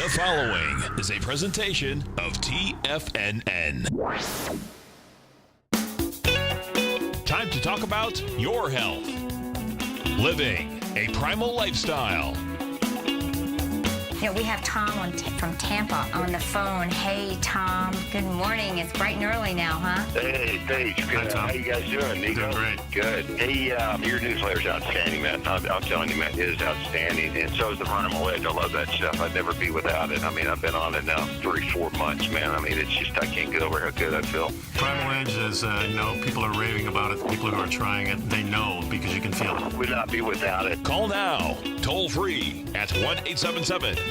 The following is a presentation of TFNN. Time to talk about your health. Living a primal lifestyle. You know, we have Tom from Tampa on the phone. Hey, Tom. Good morning. It's bright and early now, huh? Hey, Paige. Good. How you guys doing, Nico? Doing great. Good. Hey, your newsletter's outstanding, man. I'm telling you, man, it is outstanding. And so is the Primal Lifestyle. I love that stuff. I'd never be without it. I mean, I've been on it now 3-4 months, man. I mean, it's just, I can't get over how good I feel. Primal Edge is, people are raving about it. People who are trying it, they know because you can feel it. Would not be without it. Call now, toll free at 1-877-927-6648.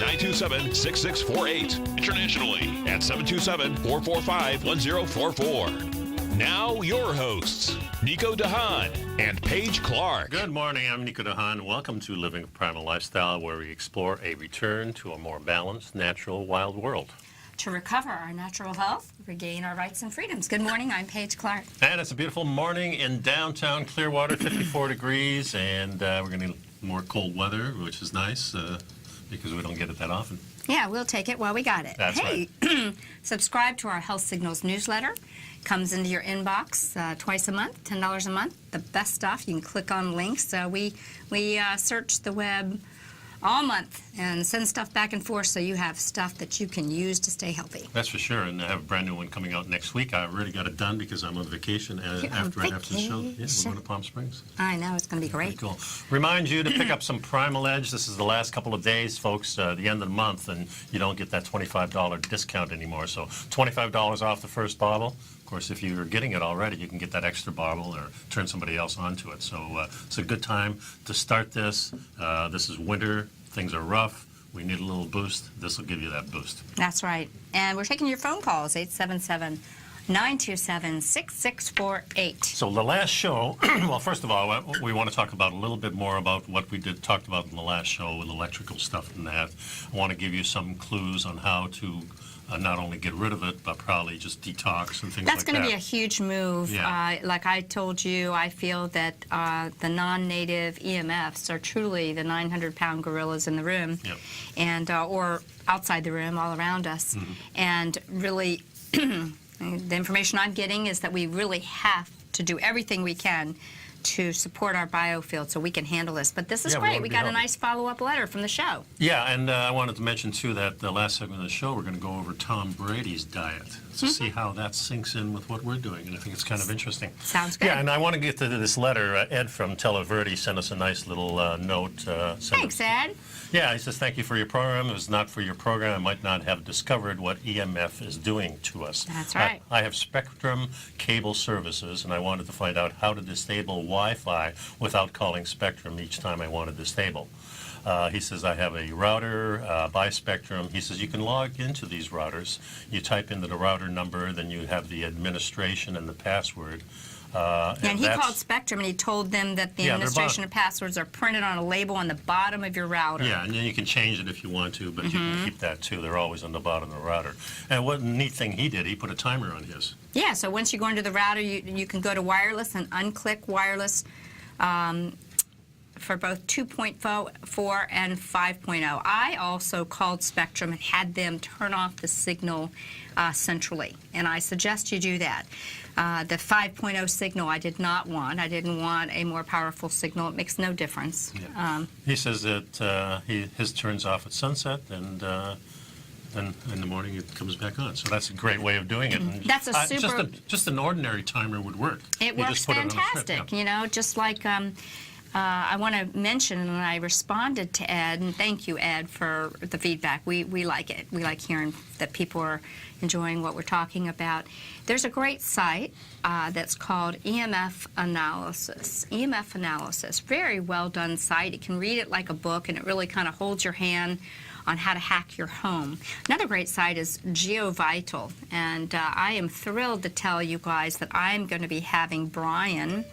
Internationally at 727-445-1044. Now your hosts, Nico Haan and Paige Clarke. Good morning, I'm Nico Haan. Welcome to Living a Primal Lifestyle, where we explore a return to a more balanced, natural, wild world. To recover our natural health, regain our rights and freedoms. Good morning, I'm Paige Clarke. And it's a beautiful morning in downtown Clearwater, 54 degrees, and we're going to get more cold weather, which is nice because we don't get it that often. Yeah, we'll take it while we got it. That's hey, right. Subscribe to our Health Signals newsletter. Comes into your inbox twice a month, $10 a month. The best stuff. You can click on links. We search the web all month and send stuff back and forth so you have stuff that you can use to stay healthy. That's for sure, and I have a brand new one coming out next week. I already got it done because I'm on vacation right after the show. Yeah, we're going to Palm Springs. I know, it's going to be great. Cool. Remind you to pick up some Primal Edge. This is the last couple of days, folks, the end of the month, and you don't get that $25 discount anymore. So $25 off the first bottle. Of course, if you're getting it already, you can get that extra bottle or turn somebody else onto it. So it's a good time to start this. This is winter. Things are rough. We need a little boost. This will give you that boost. That's right. And we're taking your phone calls, 877-927-6648. So the last show, well, first of all, we want to talk about a little bit more about what we talked about in the last show with electrical stuff and that. I want to give you some clues on how to not only get rid of it, but probably just detox and things like that. That's going to be a huge move. Yeah. Like I told you, I feel that the non-native EMFs are truly the 900-pound gorillas in the room, yep. and or outside the room, all around us. Mm-hmm. And really, the information I'm getting is that we really have to do everything we can to support our biofield so we can handle this. But this is great. We got a nice follow-up letter from the show. Yeah, and I wanted to mention, too, that the last segment of the show, we're going to go over Tom Brady's diet to see how that sinks in with what we're doing, and I think it's kind of interesting. Sounds good. Yeah, and I want to get to this letter. Ed from Tel Aviv sent us a nice little note. Thanks, Ed. Yeah, he says, thank you for your program. If it was not for your program, I might not have discovered what EMF is doing to us. That's right. I have Spectrum cable services, and I wanted to find out how to disable Wi-Fi without calling Spectrum each time I want to disable. He says, I have a router by Spectrum. He says, you can log into these routers. You type into the router number, then you have the administration and the password. And he called Spectrum and he told them that the administration and passwords are printed on a label on the bottom of your router. Yeah, and then you can change it if you want to, but you can keep that too. They're always on the bottom of the router. And what neat thing he did, he put a timer on his. Yeah, so once you go into the router, you can go to wireless and unclick wireless for both 2.4 and 5.0. I also called Spectrum and had them turn off the signal centrally, and I suggest you do that. The 5.0 signal I did not want. I didn't want a more powerful signal. It makes no difference. Yeah. He says that his turns off at sunset, and then in the morning it comes back on. So that's a great way of doing it. And that's a super... Just an ordinary timer would work. It works fantastic. You know, just like... I want to mention, when I responded to Ed, and thank you, Ed, for the feedback. We like it. We like hearing that people are enjoying what we're talking about. There's a great site that's called EMF Analysis. EMF Analysis, very well done site. You can read it like a book, and it really kind of holds your hand on how to hack your home. Another great site is GeoVital, and I am thrilled to tell you guys that I'm going to be having Brian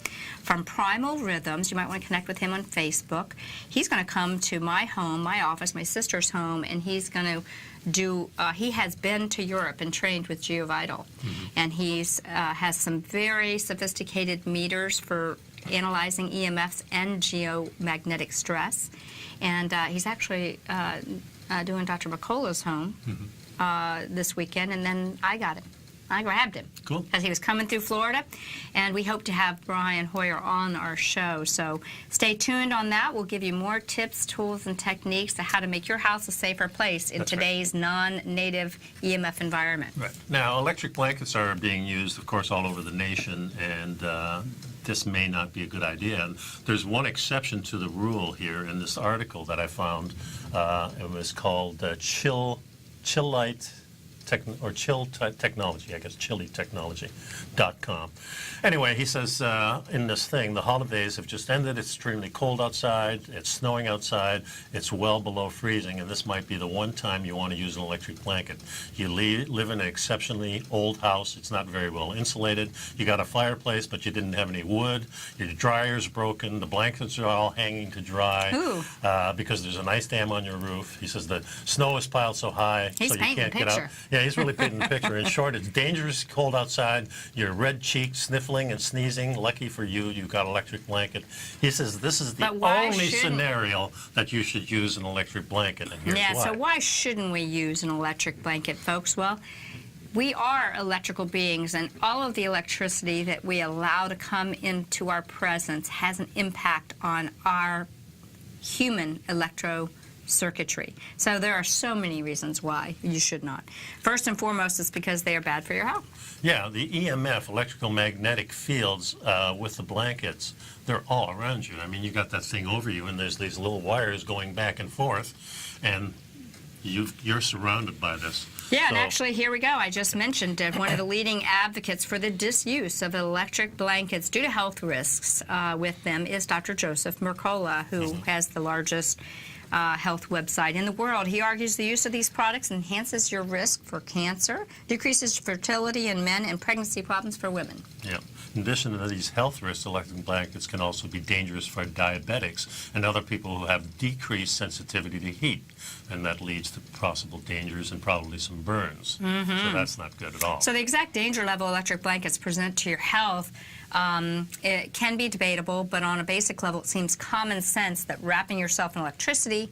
from Primal Rhythms. You might want to connect with him on Facebook. He's going to come to my home, my office, my sister's home, and he's going to do, he has been to Europe and trained with GeoVital, and he's has some very sophisticated meters for analyzing EMFs and geomagnetic stress. And he's actually doing Dr. McCullough's home this weekend, and then I got him. I grabbed him. Cool. Because he was coming through Florida, and we hope to have Brian Hoyer on our show. So stay tuned on that. We'll give you more tips, tools, and techniques to how to make your house a safer place in today's non-native EMF environment. Right. Now, electric blankets are being used, of course, all over the nation, and this may not be a good idea. And there's one exception to the rule here in this article that I found. It was called Chill Technology, I guess, chillytechnology.com. Anyway, he says in this thing, the holidays have just ended. It's extremely cold outside. It's snowing outside. It's well below freezing, and this might be the one time you want to use an electric blanket. You live in an exceptionally old house. It's not very well insulated. You got a fireplace, but you didn't have any wood. Your dryer's broken. The blankets are all hanging to dry because there's an ice dam on your roof. He says the snow is piled so high so you can't get out. Yeah, he's really painting the picture. In short, it's dangerous cold outside. You're red-cheeked, sniffling and sneezing. Lucky for you, you've got an electric blanket. He says this is the only scenario that you should use an electric blanket, and here's why. So why shouldn't we use an electric blanket, folks? Well, we are electrical beings, and all of the electricity that we allow to come into our presence has an impact on our human circuitry. So there are so many reasons why you should not. First and foremost, it's because they are bad for your health. Yeah, the EMF, electrical magnetic fields with the blankets, they're all around you. I mean, you got that thing over you, and there's these little wires going back and forth, and you're surrounded by this. Yeah, and actually, here we go. I just mentioned one of the leading advocates for the disuse of electric blankets due to health risks with them is Dr. Joseph Mercola, who has the largest health website in the world. He argues the use of these products enhances your risk for cancer, decreases fertility in men, and pregnancy problems for women. Yeah. In addition to these health risks, electric blankets can also be dangerous for diabetics and other people who have decreased sensitivity to heat, and that leads to possible dangers and probably some burns. So that's not good at all. So the exact danger level electric blankets present to your health it can be debatable, but on a basic level, it seems common sense that wrapping yourself in electricity,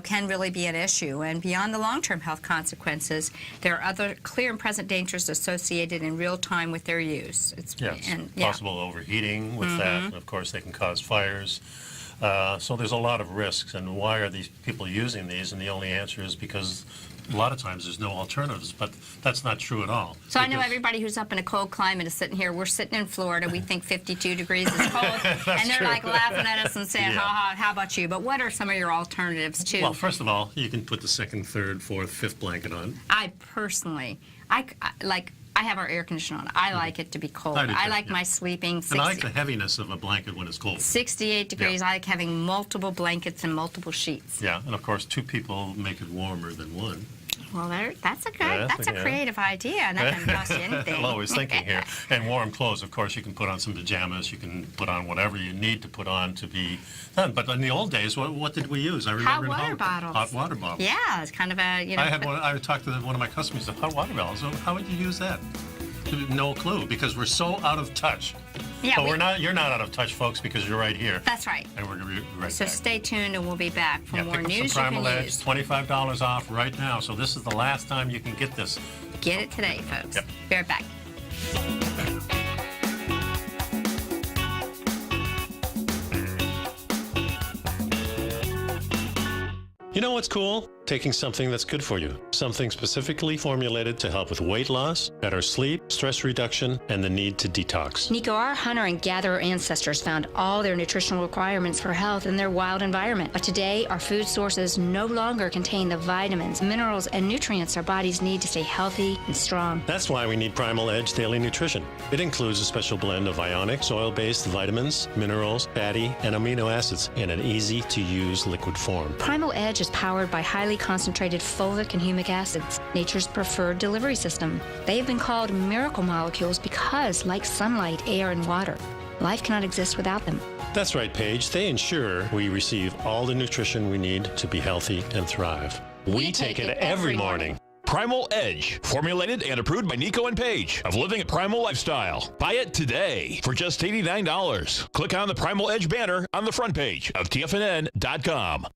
can really be an issue. And beyond the long-term health consequences, there are other clear and present dangers associated in real time with their use. It's possible overheating with that. And of course, they can cause fires. So there's a lot of risks. And why are these people using these? And the only answer is because a lot of times there's no alternatives, but that's not true at all. So I know everybody who's up in a cold climate is sitting here. We're sitting in Florida. We think 52 degrees is cold. And they're like laughing at us and saying, how about you? But what are some of your alternatives, too? Well, first of all, you can put the second, third, fourth, fifth blanket on. I personally, I have our air conditioner on. I like it to be cold. I like my sleeping 60. And I like the heaviness of a blanket when it's cold. 68 degrees. I like having multiple blankets and multiple sheets. Yeah, and of course, two people make it warmer than one. Well, that's a creative idea, and that doesn't cost you anything. I'm always thinking here. And warm clothes, of course, you can put on some pajamas. You can put on whatever you need to put on to be done. But in the old days, what did we use? I remember hot water bottles. Hot water bottles. Yeah, it's kind of a I talked to one of my customers about hot water bottles. How would you use that? No clue, because we're so out of touch. Yeah, but you're not out of touch, folks, because you're right here. That's right. And we're going to be right back. So stay tuned, and we'll be back for more news. Pick up some Primal Edge, $25 off right now. So this is the last time you can get this. Get it today, folks. Yep. Be right back. You know what's cool? Taking something that's good for you. Something specifically formulated to help with weight loss, better sleep, stress reduction, and the need to detox. Nico, our hunter and gatherer ancestors found all their nutritional requirements for health in their wild environment. But today, our food sources no longer contain the vitamins, minerals, and nutrients our bodies need to stay healthy and strong. That's why we need Primal Edge Daily Nutrition. It includes a special blend of ionic, oil-based vitamins, minerals, fatty, and amino acids in an easy-to-use liquid form. Primal Edge is powered by highly concentrated fulvic and humic acids, nature's preferred delivery system. They have been called miracle molecules because, like sunlight, air, and water, life cannot exist without them. That's right, Paige. They ensure we receive all the nutrition we need to be healthy and thrive. We take it every morning. Primal Edge, formulated and approved by Nico and Paige of Living a Primal Lifestyle. Buy it today for just $89. Click on the Primal Edge banner on the front page of TFNN.com.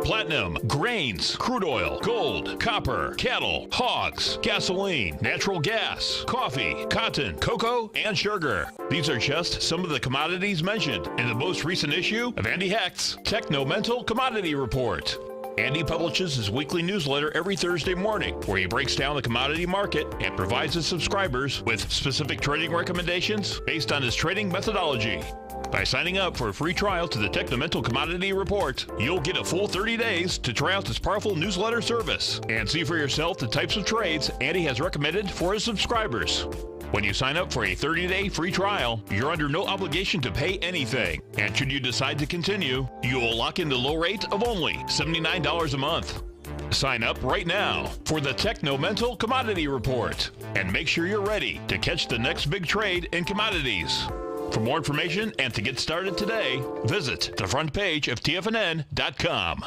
platinum, grains, crude oil, gold, copper, cattle, hogs, gasoline, natural gas, coffee, cotton, cocoa, and sugar. These are just some of the commodities mentioned in the most recent issue of Andy Hecht's Techno-Mental Commodity Report. Andy publishes his weekly newsletter every Thursday morning, where he breaks down the commodity market and provides his subscribers with specific trading recommendations based on his trading methodology. By signing up for a free trial to the Techno-Mental Commodity Report, you'll get a full 30 days to try out this powerful newsletter service and see for yourself the types of trades Andy has recommended for his subscribers. When you sign up for a 30-day free trial, you're under no obligation to pay anything. And should you decide to continue, you will lock in the low rate of only $79 a month. Sign up right now for the Techno-Mental Commodity Report and make sure you're ready to catch the next big trade in commodities. For more information and to get started today, visit the front page of TFNN.com.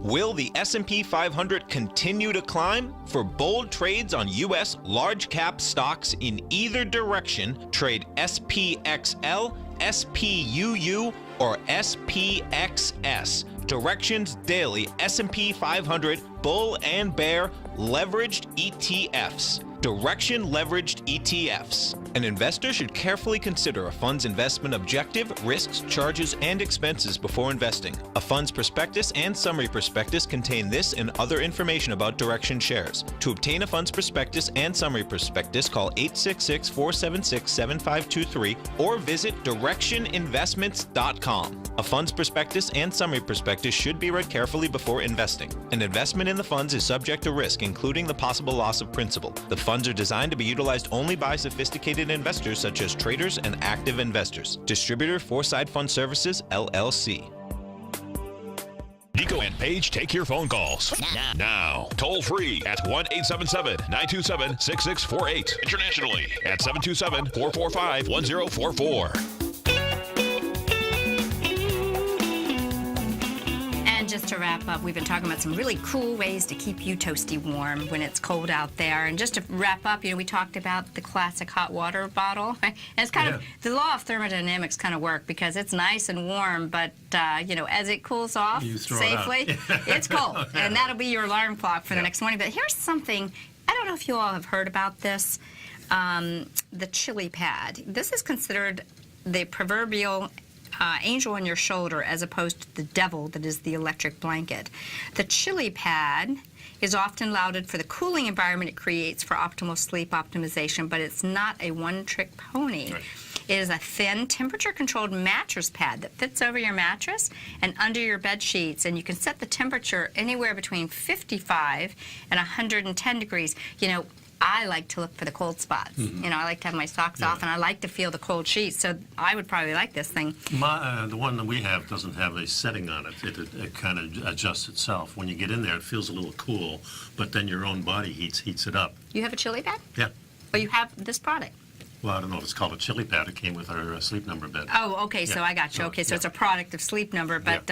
Will the S&P 500 continue to climb? For bold trades on U.S. large-cap stocks in either direction, trade SPXL, SPUU, or SPXS. Directions Daily S&P 500 Bull and Bear Leveraged ETFs. Direction Leveraged ETFs. An investor should carefully consider a fund's investment objective, risks, charges, and expenses before investing. A fund's prospectus and summary prospectus contain this and other information about Direction shares. To obtain a fund's prospectus and summary prospectus, call 866-476-7523 or visit directioninvestments.com. A fund's prospectus and summary prospectus should be read carefully before investing. An investment in the funds is subject to risk, including the possible loss of principal. The funds are designed to be utilized only by sophisticated investors such as traders and active investors. Distributor Foreside Fund Services, LLC. Nico and Paige take your phone calls now. Toll free at 1-877-927-6648. Internationally at 727-445-1044. Just to wrap up, we've been talking about some really cool ways to keep you toasty warm when it's cold out there. And just to wrap up, we talked about the classic hot water bottle. And it's kind of, the law of thermodynamics kind of work because it's nice and warm, but, as it cools off safely, it's cold. And that'll be your alarm clock for the next morning. But here's something, I don't know if you all have heard about this, the chili pad. This is considered the proverbial angel on your shoulder as opposed to the devil that is the electric blanket. The chili pad is often lauded for the cooling environment it creates for optimal sleep optimization, but it's not a one-trick pony. Right. It is a thin, temperature-controlled mattress pad that fits over your mattress and under your bed sheets, and you can set the temperature anywhere between 55 and 110 degrees. I like to look for the cold spots. Mm-hmm. I like to have my socks off, and I like to feel the cold sheets. So I would probably like this thing. The one that we have doesn't have a setting on it. It kind of adjusts itself. When you get in there, it feels a little cool, but then your own body heats it up. You have a chili pad? Yeah. Well, you have this product. Well, I don't know if it's called a chili pad. It came with our Sleep Number bed. Oh, okay, so I got you. Okay, so it's a product of Sleep Number. But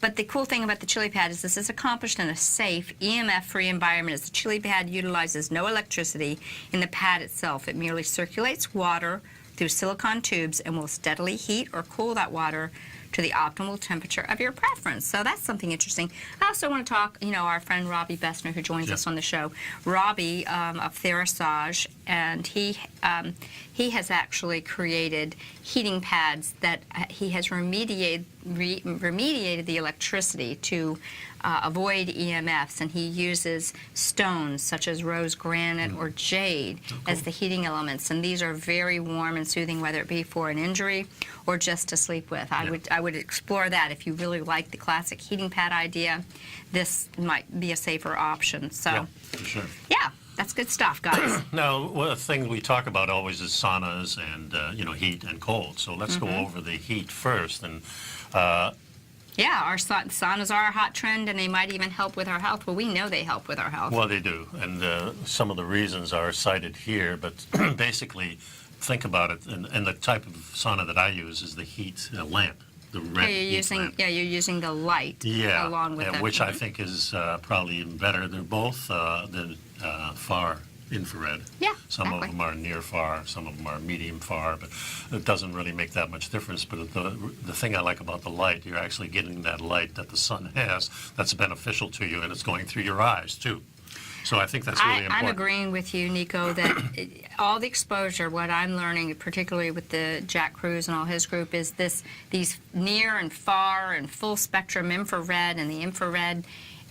but the cool thing about the chili pad is this is accomplished in a safe, EMF-free environment, as the chili pad utilizes no electricity in the pad itself. It merely circulates water through silicone tubes and will steadily heat or cool that water to the optimal temperature of your preference. So that's something interesting. I also want to talk, our friend Robbie Bessner, who joins us on the show. Robbie of Therasage, and he has actually created heating pads that he has remediated the electricity to avoid EMFs, and he uses stones such as rose granite or jade as the heating elements, and these are very warm and soothing, whether it be for an injury or just to sleep with. I would explore that. If you really like the classic heating pad idea, this might be a safer option. So, for sure. Yeah. That's good stuff, guys. Now, one of the things we talk about always is saunas and, heat and cold. So let's go over the heat first. And our saunas are a hot trend, and they might even help with our health. Well, we know they help with our health. Well, they do. And some of the reasons are cited here. But basically, think about it. And the type of sauna that I use is the heat lamp. The red you're using the light along with it. Which I think is probably even better. They're both far infrared. Yeah, Some of exactly. them are near far, some of them are medium far, but it doesn't really make that much difference. But the thing I like about the light, you're actually getting that light that the sun has that's beneficial to you, and it's going through your eyes too. So I think that's really important. I'm agreeing with you, Nico, that all the exposure, what I'm learning, particularly with the Jack Kruse and all his group, is these near and far and full spectrum infrared and the infrared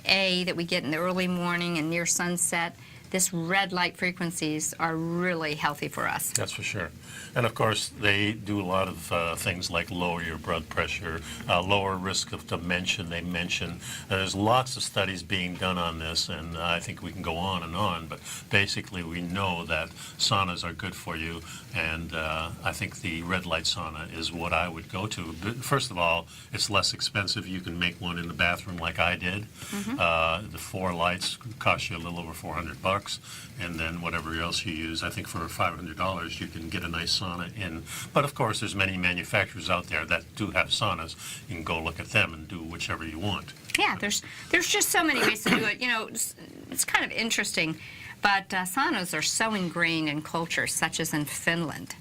A that we get in the early morning and near sunset. This red light frequencies are really healthy for us. That's for sure. And of course, they do a lot of things like lower your blood pressure, lower risk of dementia, they mention. There's lots of studies being done on this, and I think we can go on, but basically we know that saunas are good for you, and I think the red light sauna is what I would go to. But first of all, it's less expensive. You can make one in the bathroom like I did. The 4 lights cost you a little over $400. And then whatever else you use, I think for $500 you can get a nice sauna in. But of course, there's many manufacturers out there that do have saunas. You can go look at them and do whichever you want. Yeah, there's just so many ways to do it. You know, it's kind of interesting, but saunas are so ingrained in cultures, such as in Finland,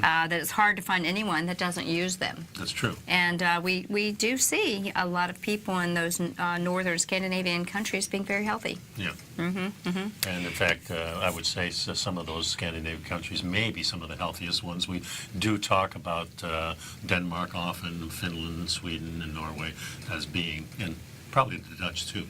that it's hard to find anyone that doesn't use them. That's true. And we do see a lot of people in those northern Scandinavian countries being very healthy. Yeah. And in fact, I would say some of those Scandinavian countries may be some of the healthiest ones. We do talk about Denmark often, Finland, Sweden, and Norway as being, and probably the Dutch too.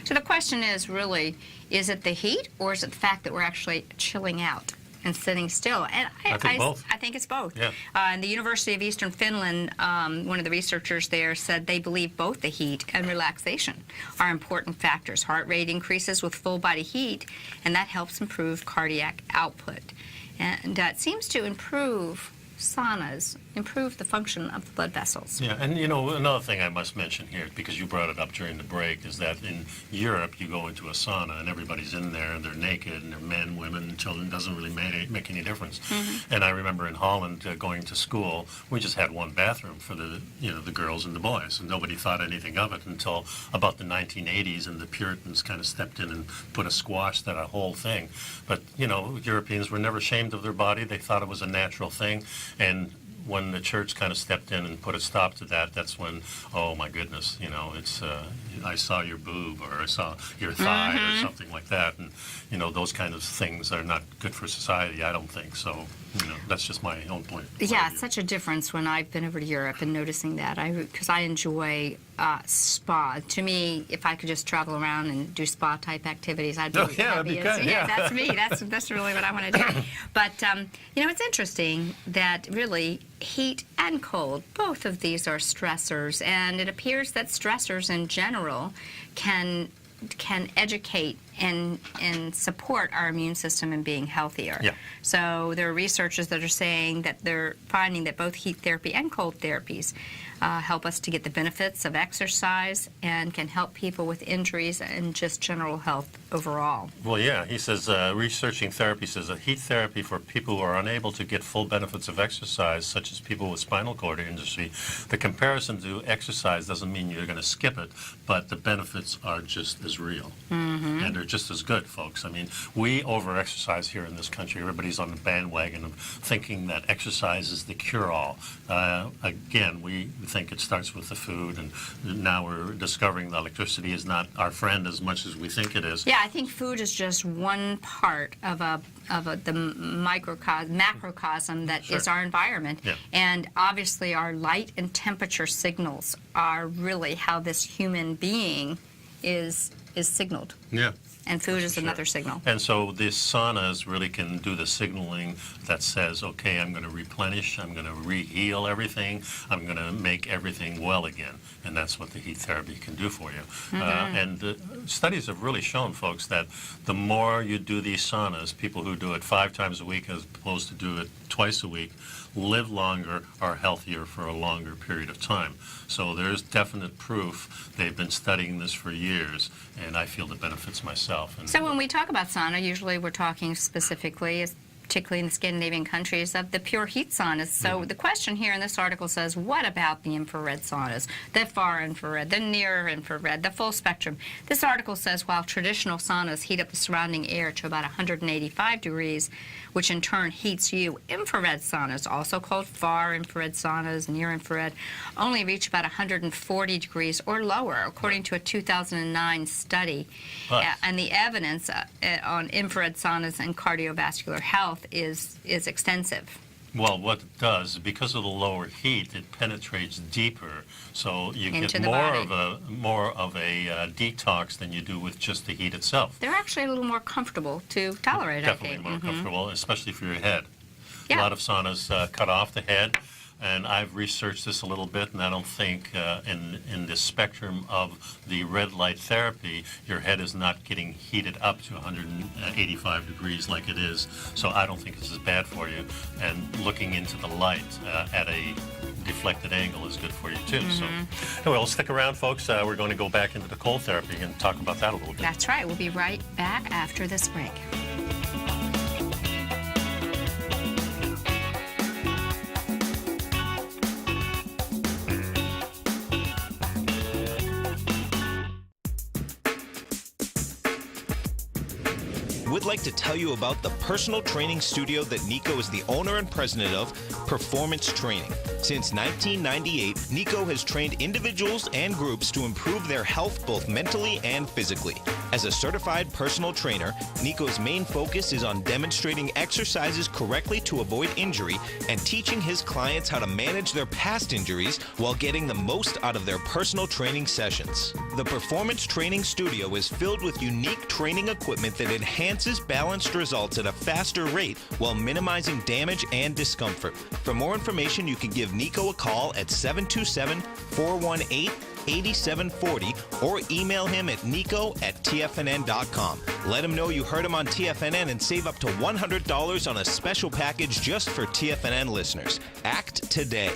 So the question is really, is it the heat or is it the fact that we're actually chilling out and sitting still? And I think both. I think it's both. Yeah. And the University of Eastern Finland, one of the researchers there said they believe both the heat and relaxation are important factors. Heart rate increases with full body heat, and that helps improve cardiac output. And it seems to improve saunas, improve the function of the blood vessels. Yeah, and you know, another thing I must mention here, because you brought it up during the break, is that in Europe you go into a sauna and everybody's in there and they're naked and they're men, women, children, doesn't really make any difference. And I remember in Holland going to school, we just had one bathroom for the girls and the boys, and nobody thought anything of it until about the 1980s, and the Puritans kind of stepped in and put a squash to that whole thing. But you know, Europeans were never ashamed of their body. They thought it was a natural thing. And when the church kind of stepped in and put a stop to that, that's when, oh my goodness, you know, it's I saw your boob or I saw your thigh or something like that, and you know, those kind of things are not good for society, I don't think. So, you know, that's just my own point. Yeah, it's such a difference when I've been over to Europe and noticing that. Because I enjoy spa. To me, if I could just travel around and do spa type activities, I'd be Oh, yeah, that'd be happy. good, yeah. That's me. That's really what I want to do. But you know, it's interesting that really heat and cold, both of these are stressors, and it appears that stressors in general can educate and support our immune system in being healthier. Yeah. So there are researchers that are saying that they're finding that both heat therapy and cold therapies help us to get the benefits of exercise and can help people with injuries and just general health overall. Well, yeah, he says researching therapy says a heat therapy for people who are unable to get full benefits of exercise, such as people with spinal cord injury. The comparison to exercise doesn't mean you're going to skip it, but the benefits are just as real. And they're just as good, folks. I mean, we over-exercise here in this country. Everybody's on the bandwagon of thinking that exercise is the cure-all. Again, we think it starts with the food, and now we're discovering the electricity is not our friend as much as we think it is. Yeah, I think food is just one part of the macrocosm that is our environment. Yeah. And obviously our light and temperature signals are really how this human being is signaled. Yeah. And food is another signal. And so these saunas really can do the signaling that says, okay, I'm going to replenish, I'm going to re-heal everything, I'm going to make everything well again. And that's what the heat therapy can do for you. And the studies have really shown, folks, that the more you do these saunas, people who do it 5 times a week as opposed to do it twice a week, live longer, are healthier for a longer period of time. So there's definite proof. They've been studying this for years, and I feel the benefits myself. And So when we talk about sauna, usually we're talking specifically particularly in the Scandinavian countries, of the pure heat saunas. So the question here in this article says, what about the infrared saunas, the far infrared, the near infrared, the full spectrum? This article says while traditional saunas heat up the surrounding air to about 185 degrees, which in turn heats you, infrared saunas, also called far infrared saunas, near infrared, only reach about 140 degrees or lower, according to a 2009 study. And the evidence on infrared saunas and cardiovascular health is extensive. Well, what it does, because of the lower heat, it penetrates deeper, so you Into get the more of a detox than you do with just the heat itself. They're actually a little more comfortable to tolerate, I Definitely think. more comfortable, especially for your head. Yeah. A lot of saunas cut off the head, and I've researched this a little bit, and I don't think in the spectrum of the red light therapy, your head is not getting heated up to 185 degrees like it is, so I don't think this is bad for you. And looking into the light at a deflected angle is good for you too. So anyway, we'll stick around, folks. We're going to go back into the cold therapy and talk about that a little bit. That's right. We'll be right back after this break. Would like to tell you about the personal training studio that Nico is the owner and president of, Performance Training. Since 1998, Nico has trained individuals and groups to improve their health both mentally and physically. As a certified personal trainer, Nico's main focus is on demonstrating exercises correctly to avoid injury and teaching his clients how to manage their past injuries while getting the most out of their personal training sessions. The Performance Training Studio is filled with unique training equipment that enhances balanced results at a faster rate while minimizing damage and discomfort. For more information, you can give Nico a call at 727-418-8740 or email him at nico@tfnn.com. Let him know you heard him on TFNN and save up to $100 on a special package just for TFNN listeners. Act today.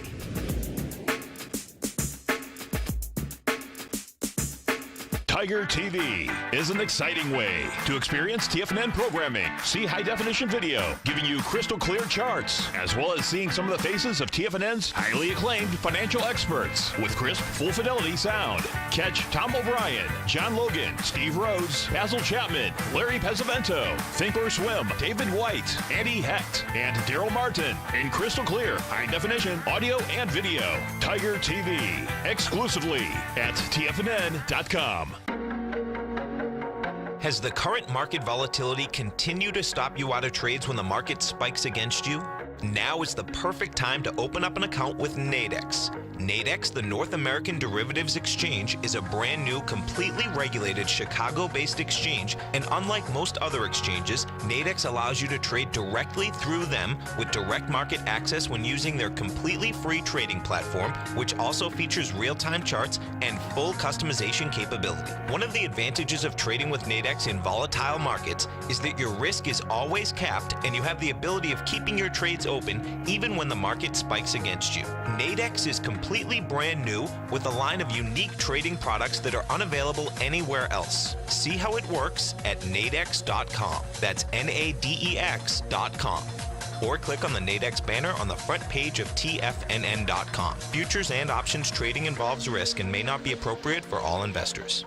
Tiger TV is an exciting way to experience TFNN programming. See high-definition video, giving you crystal clear charts, as well as seeing some of the faces of TFNN's highly acclaimed financial experts with crisp, full-fidelity sound. Catch Tom O'Brien, John Logan, Steve Rhodes, Basil Chapman, Larry Pesavento, Think or Swim, David White, Andy Hecht, and Daryl Martin in crystal clear, high-definition audio and video. Tiger TV, exclusively at TFNN.com. Has the current market volatility continued to stop you out of trades when the market spikes against you? Now is the perfect time to open up an account with Nadex. Nadex, the North American Derivatives Exchange, is a brand new, completely regulated Chicago-based exchange, and unlike most other exchanges, Nadex allows you to trade directly through them with direct market access when using their completely free trading platform, which also features real-time charts and full customization capability. One of the advantages of trading with Nadex in volatile markets is that your risk is always capped and you have the ability of keeping your trades open even when the market spikes against you. Nadex is completely brand new with a line of unique trading products that are unavailable anywhere else. See how it works at nadex.com. That's NADEX.com. Or click on the Nadex banner on the front page of TFNN.com. Futures and options trading involves risk and may not be appropriate for all investors.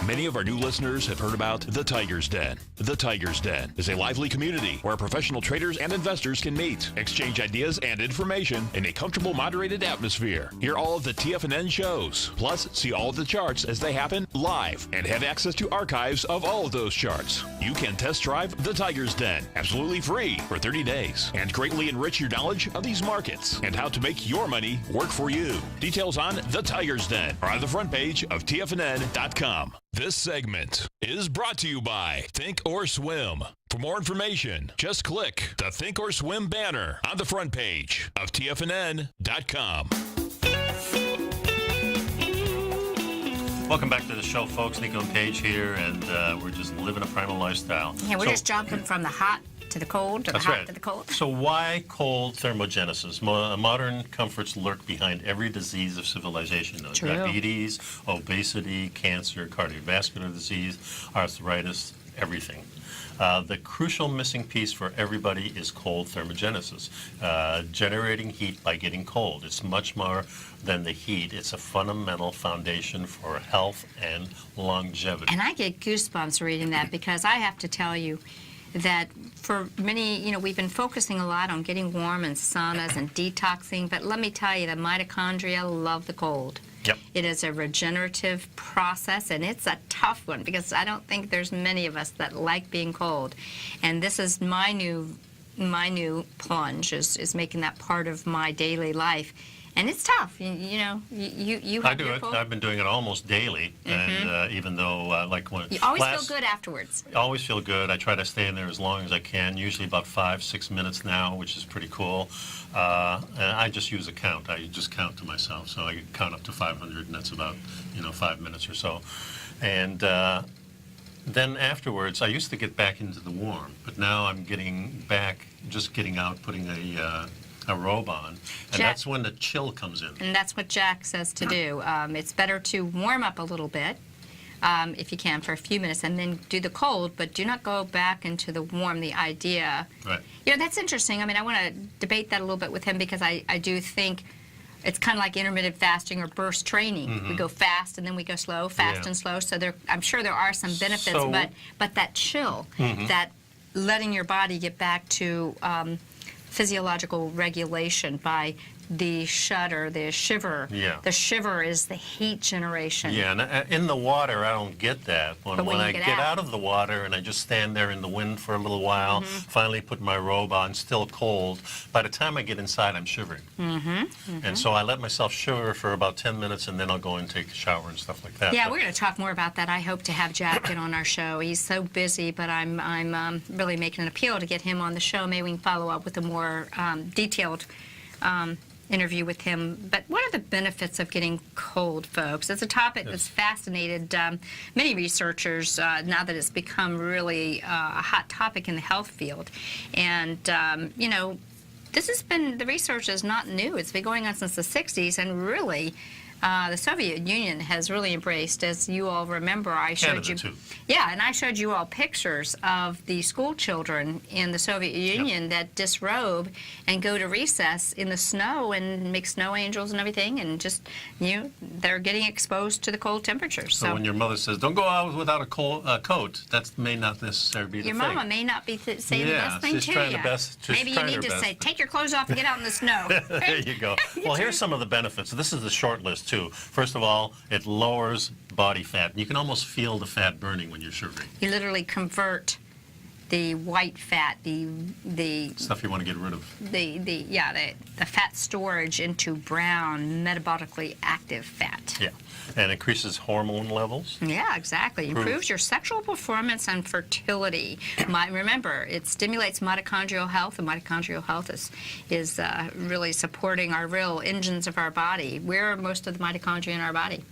Many of our new listeners have heard about The Tiger's Den. The Tiger's Den is a lively community where professional traders and investors can meet, exchange ideas and information in a comfortable, moderated atmosphere. Hear all of the TFNN shows, plus see all of the charts as they happen live and have access to archives of all of those charts. You can test drive The Tiger's Den absolutely free for 30 days and greatly enrich your knowledge of these markets and how to make your money work for you. Details on The Tiger's Den are on the front page of TFNN.com. This segment is brought to you by Think or Swim. For more information, just click the Think or Swim banner on the front page of TFNN.com. Welcome back to the show, folks. Nico and Paige here, and we're just living a primal lifestyle. Yeah, we're just jumping from the hot to the cold, to the hot to the cold. So why cold thermogenesis? Modern comforts lurk behind every disease of civilization. True. Diabetes, obesity, cancer, cardiovascular disease, arthritis, everything. The crucial missing piece for everybody is cold thermogenesis, generating heat by getting cold. It's much more than the heat. It's a fundamental foundation for health and longevity. And I get goosebumps reading that, because I have to tell you that for many, we've been focusing a lot on getting warm and saunas and detoxing, but let me tell you, the mitochondria love the cold. Yep. It is a regenerative process, and it's a tough one, because I don't think there's many of us that like being cold. And this is my new plunge, is making that part of my daily life. And it's tough, you I have do your it. cold. I've been doing it almost daily, and even though like when You always feel good afterwards. always feel good. I try to stay in there as long as I can, usually about 5-6 minutes now, which is pretty cool. And I just use a count. I just count to myself, so I count up to 500, and that's about 5 minutes or so. And then afterwards, I used to get back into the warm, but now I'm getting back, just getting out, putting a robe on, and Jack, that's when the chill comes in. And that's what Jack says to do. It's better to warm up a little bit, if you can, for a few minutes, and then do the cold, but do not go back into the warm. The idea, Right. That's interesting. I mean, I want to debate that a little bit with him, because I do think it's kind of like intermittent fasting or burst training. We go fast and then we go slow, fast Yeah. and slow. So I'm sure there are some benefits, So- but that chill, that letting your body get back to physiological regulation by the shudder, the shiver. Yeah. The shiver is the heat generation. Yeah, and in the water, I don't get that. But when When you I get get out- out of the water and I just stand there in the wind for a little while, finally put my robe on, still cold, by the time I get inside, I'm shivering. And so I let myself shiver for about 10 minutes, and then I'll go and take a shower and stuff like that. Yeah, But- we're going to talk more about that. I hope to have Jack get on our show. He's so busy, but I'm really making an appeal to get him on the show. Maybe we can follow up with a more detailed interview with him. But what are the benefits of getting cold, folks? It's a topic that's fascinated many researchers now that it's become really a hot topic in the health field. And, this has been, the research is not new. It's been going on since the 60s, and really, the Soviet Union has really embraced, as you all remember, I showed Canada, you. too. Yeah, and I showed you all pictures of the school children in the Soviet Union that disrobe and go to recess in the snow and make snow angels and everything, and just, they're getting exposed to the cold temperatures. So when your mother says, "Don't go out without a coat," that may not necessarily be the your thing. mama may not be saying the Yeah, best thing she's to trying you. her best- she's Maybe you trying need her to best. say, take your clothes off and get out in the snow. There you go. Well, here's some of the benefits. This is the short list, too. First of all, it lowers body fat. You can almost feel the fat burning when you're shivering. You literally convert the white fat, the Stuff you want to get rid of. the fat storage into brown, metabolically active fat. Yeah. And increases hormone levels. Yeah, exactly. Improves your sexual performance and fertility. Remember, it stimulates mitochondrial health, and mitochondrial health is really supporting our real engines of our body. Where are most of the mitochondria in our body?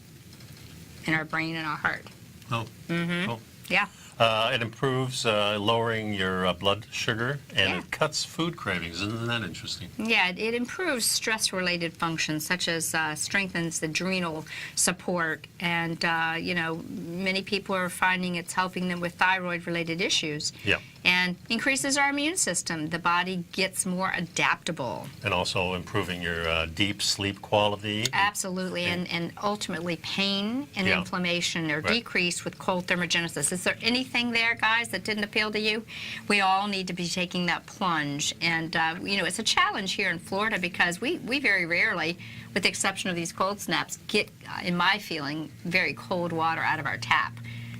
In our brain and our heart. Oh. Oh. Yeah. It improves lowering your blood sugar, and Yeah. it cuts food cravings. Isn't that interesting? Yeah, it improves stress-related functions, such as strengthens the adrenal support, and many people are finding it's helping them with thyroid-related issues. Yeah. And increases our immune system. The body gets more adaptable. And also improving your deep sleep quality. Absolutely, and ultimately pain and Yeah. inflammation are Right. decreased with cold thermogenesis. Is there anything there, guys, that didn't appeal to you? We all need to be taking that plunge, and it's a challenge here in Florida, because we very rarely, with the exception of these cold snaps, get, in my feeling, very cold water out of our tap.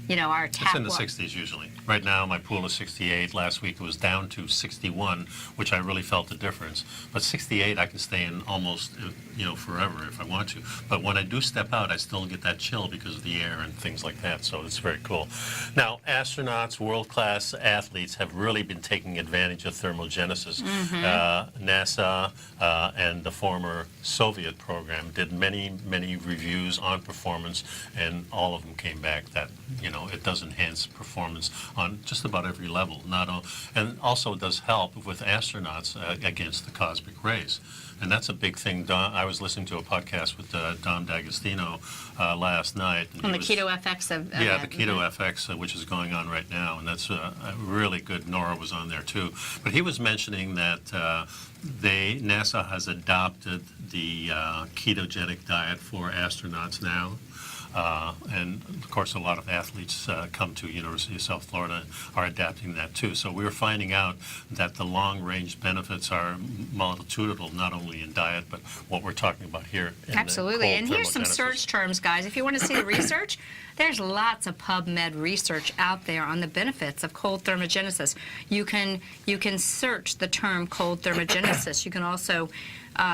Our tap It's in the water. 60s usually. Right now, my pool is 68. Last week it was down to 61, which I really felt the difference. But 68, I can stay in almost, forever if I want to. But when I do step out, I still get that chill because of the air and things like that. So it's very cool. Now, astronauts, world-class athletes have really been taking advantage of thermogenesis. NASA and the former Soviet program did many, many reviews on performance, and all of them came back that, it does enhance performance on just about every level. And also does help with astronauts against the cosmic rays. And that's a big thing. I was listening to a podcast with Dom D'Agostino last night. On the Keto FX of yeah, the Keto FX, which is going on right now, and that's really good. Nora was on there too. But he was mentioning that NASA has adopted the ketogenic diet for astronauts now. And of course, a lot of athletes come to University of South Florida are adapting that too. So we're finding out that the long-range benefits are multitudinal, not only in diet, but what we're talking about here. Absolutely. And here's some search terms, guys. If you want to see the research, there's lots of PubMed research out there on the benefits of cold thermogenesis. You can search the term cold thermogenesis. You can also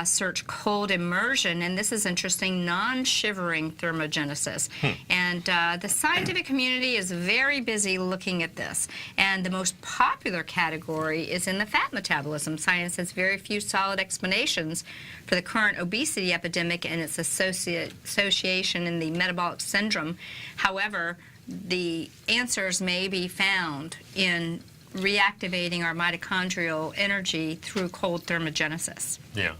search cold immersion, and this is interesting, non-shivering thermogenesis. And the scientific community is very busy looking at this. And the most popular category is in the fat metabolism. Science has very few solid explanations for the current obesity epidemic and its association in the metabolic syndrome. However, the answers may be found in reactivating our mitochondrial energy through cold thermogenesis. Yeah.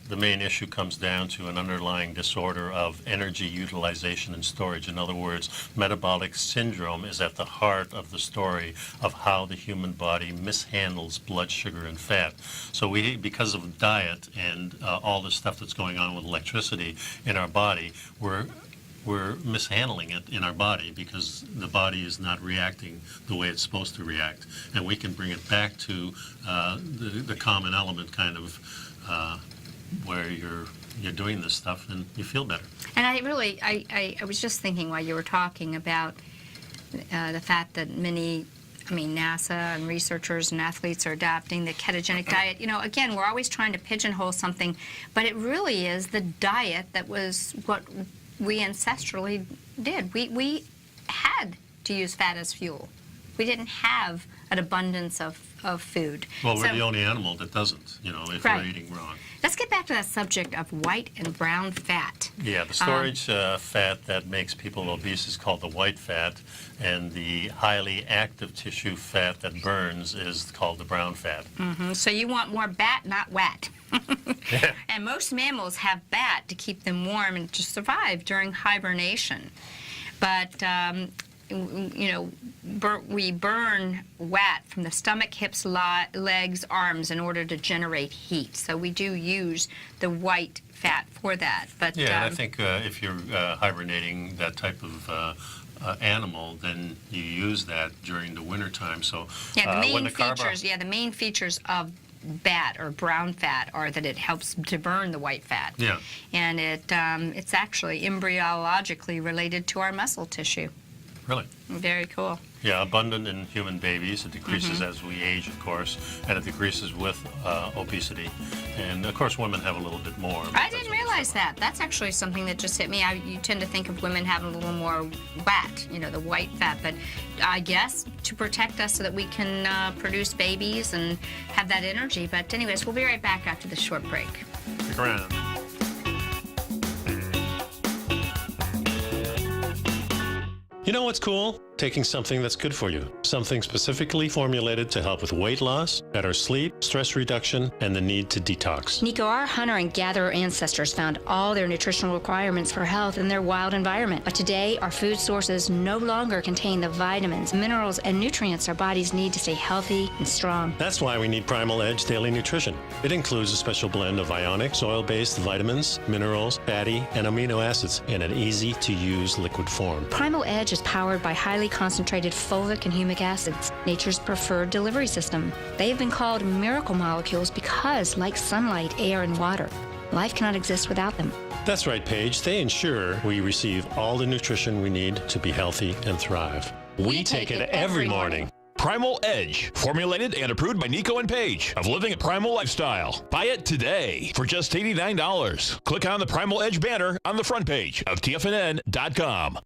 The main issue comes down to an underlying disorder of energy utilization and storage. In other words, metabolic syndrome is at the heart of the story of how the human body mishandles blood sugar and fat. So because of diet and all the stuff that's going on with electricity in our body, we're mishandling it in our body because the body is not reacting the way it's supposed to react. And we can bring it back to the common element kind of where you're doing this stuff and you feel better. And I was just thinking while you were talking about the fact that NASA and researchers and athletes are adopting the ketogenic diet. Again, we're always trying to pigeonhole something, but it really is the diet that was what we ancestrally did. We had to use fat as fuel. We didn't have an abundance of food. Well, we're the only animal that doesn't, if we're eating wrong. Let's get back to that subject of white and brown fat. Yeah, the storage fat that makes people obese is called the white fat, and the highly active tissue fat that burns is called the brown fat. So you want more bat, not wat. Yeah. And most mammals have bat to keep them warm and to survive during hibernation. But we burn wat from the stomach, hips, legs, arms in order to generate heat. So we do use the white fat for that. But yeah, and I think if you're hibernating that type of animal, then you use that during the winter time. So yeah, the main features of bat or brown fat are that it helps to burn the white fat. Yeah. And it's actually embryologically related to our muscle tissue. Really? Very cool. Yeah, abundant in human babies. It decreases as we age, of course, and it decreases with obesity. And, of course, women have a little bit more. I didn't realize that. That's actually something that just hit me. You tend to think of women having a little more wat, the white fat. But I guess to protect us so that we can produce babies and have that energy. But anyways, we'll be right back after this short break. Stick around. You know what's cool? Taking something that's good for you. Something specifically formulated to help with weight loss, better sleep, stress reduction, and the need to detox. Nico, our hunter and gatherer ancestors found all their nutritional requirements for health in their wild environment. But today, our food sources no longer contain the vitamins, minerals, and nutrients our bodies need to stay healthy and strong. That's why we need Primal Edge Daily Nutrition. It includes a special blend of ionic, soil-based vitamins, minerals, fatty, and amino acids in an easy-to-use liquid form. Primal Edge is powered by highly concentrated fulvic and humic acids, nature's preferred delivery system. They have been called miracle molecules because, like sunlight, air, and water, life cannot exist without them. That's right, Paige. They ensure we receive all the nutrition we need to be healthy and thrive. We take it every morning. Primal Edge, formulated and approved by Nico and Paige of Living a Primal Lifestyle. Buy it today for just $89. Click on the Primal Edge banner on the front page of TFNN.com.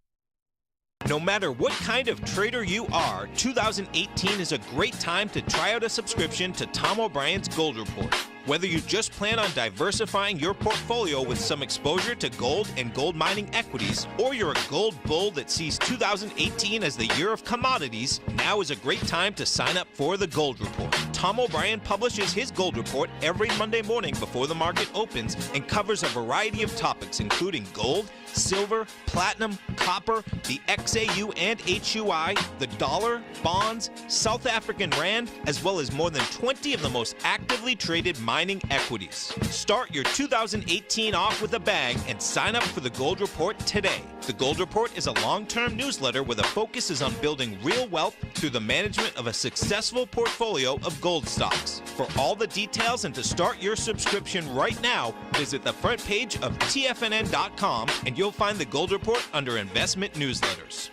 No matter what kind of trader you are, 2018 is a great time to try out a subscription to Tom O'Brien's Gold Report. Whether you just plan on diversifying your portfolio with some exposure to gold and gold mining equities, or you're a gold bull that sees 2018 as the year of commodities, now is a great time to sign up for the Gold Report. Tom O'Brien publishes his Gold Report every Monday morning before the market opens and covers a variety of topics including gold, silver, platinum, copper, the XAU and HUI, the dollar, bonds, South African rand, as well as more than 20 of the most actively traded mining equities. Start your 2018 off with a bang and sign up for the Gold Report today. The Gold Report is a long-term newsletter where the focus is on building real wealth through the management of a successful portfolio of gold stocks. For all the details and to start your subscription right now, visit the front page of TFNN.com and you'll find the Gold Report under Investment Newsletters.